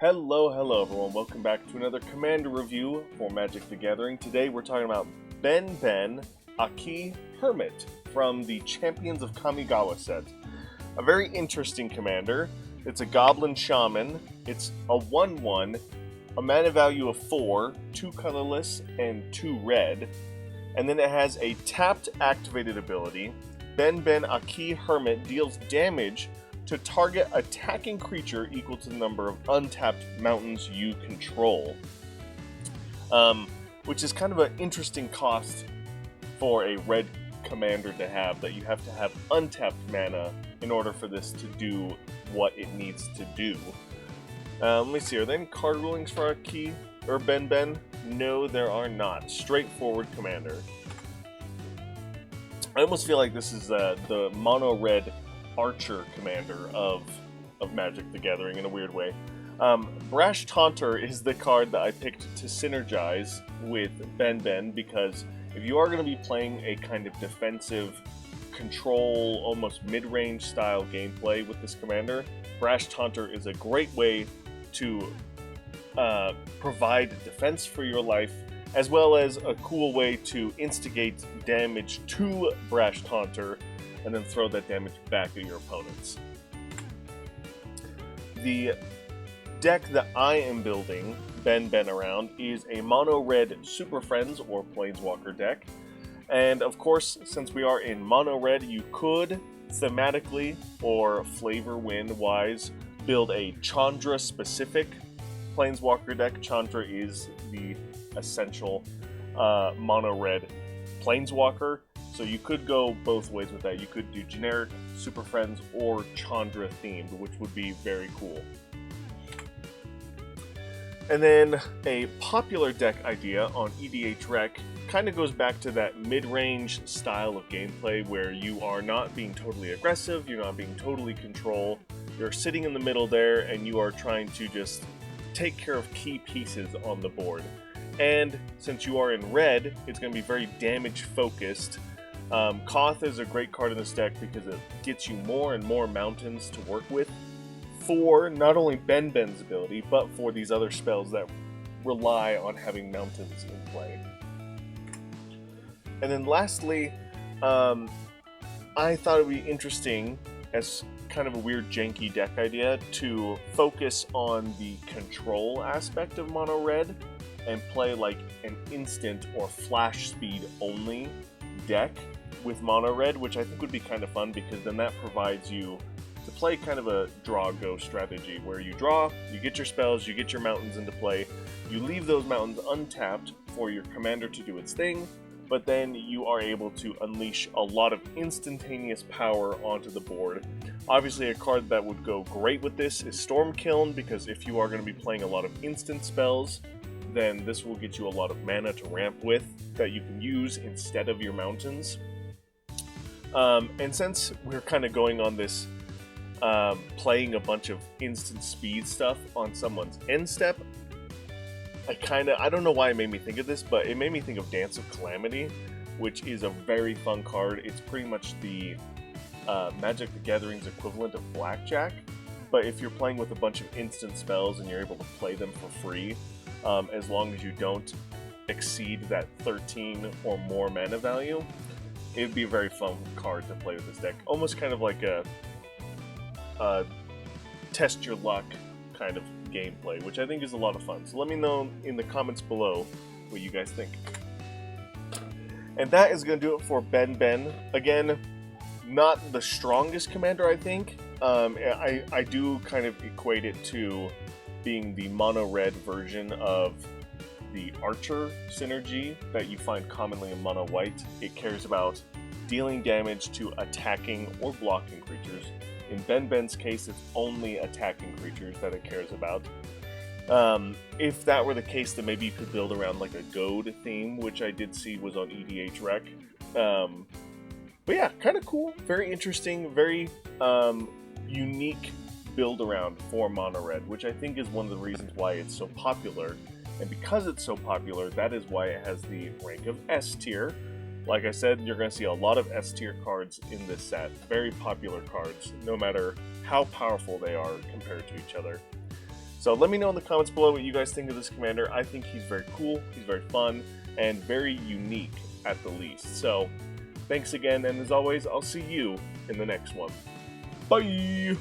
Hello everyone. Welcome back to another Commander review for Magic the Gathering. Today we're talking about Ben Akki, Hermit from the Champions of Kamigawa set. A very interesting commander. It's a Goblin Shaman. It's a 1/1, a mana value of 4, 2 colorless, and 2 red. And then it has a tapped activated ability. Ben Akki Hermit deals damage to target attacking creature equal to the number of untapped mountains you control. Which is kind of an interesting cost for a red commander to have, that you have to have untapped mana in order for this to do what it needs to do. Let me see, are there any card rulings for Akki or Ben? No, there are not. Straightforward commander. I almost feel like this is the mono-red Archer commander of Magic the Gathering in a weird way. Brash Taunter is the card that I picked to synergize with Ben because if you are going to be playing a kind of defensive control, almost mid-range style gameplay with this commander, Brash Taunter is a great way to provide defense for your life, as well as a cool way to instigate damage to Brash Taunter and then throw that damage back at your opponents. The deck that I am building Ben around is a mono-red Super Friends or Planeswalker deck. And of course, since we are in mono-red, you could thematically or flavor win-wise build a Chandra-specific Planeswalker deck. Chandra is the essential mono-red Planeswalker. So you could go both ways with that. You could do generic Super Friends or Chandra themed, which would be very cool. And then a popular deck idea on EDH Rec kind of goes back to that mid-range style of gameplay where you are not being totally aggressive, you're not being totally control, you're sitting in the middle there and you are trying to just take care of key pieces on the board. And since you are in red, it's going to be very damage focused. Koth is a great card in this deck because it gets you more and more mountains to work with for not only Ben's ability, but for these other spells that rely on having mountains in play. And then lastly, I thought it would be interesting, as kind of a weird janky deck idea, to focus on the control aspect of mono red and play like an instant or flash speed only deck with mono red, which I think would be kind of fun because then that provides you to play kind of a draw-go strategy where you draw, you get your spells, you get your mountains into play, you leave those mountains untapped for your commander to do its thing, but then you are able to unleash a lot of instantaneous power onto the board. Obviously, a card that would go great with this is Stormkiln, because if you are going to be playing a lot of instant spells, then this will get you a lot of mana to ramp with that you can use instead of your mountains. And since we're kind of going on this playing a bunch of instant speed stuff on someone's end step, I don't know why it made me think of this, but it made me think of Dance of Calamity, which is a very fun card. It's pretty much the Magic the Gathering's equivalent of Blackjack, but if you're playing with a bunch of instant spells and you're able to play them for free, as long as you don't exceed that 13 or more mana value, it'd be a very fun card to play with this deck. Almost kind of like a test your luck kind of gameplay, which I think is a lot of fun. So let me know in the comments below what you guys think. And that is going to do it for Ben. Again, not the strongest commander, I think. I do kind of equate it to being the mono-red version of the Archer synergy that you find commonly in mono-white. It cares about dealing damage to attacking or blocking creatures. In Ben's case, it's only attacking creatures that it cares about. If that were the case, then maybe you could build around like a goad theme, which I did see was on EDH Rec. But yeah, kind of cool, very interesting, very unique build around for mono red, which I think is one of the reasons why it's so popular. And because it's so popular, that is why it has the rank of S tier. Like I said, you're going to see a lot of S tier cards in this set. Very popular cards, no matter how powerful they are compared to each other. So let me know in the comments below what you guys think of this commander. I think he's very cool, he's very fun, and very unique at the least. So thanks again, and as always, I'll see you in the next one. Bye!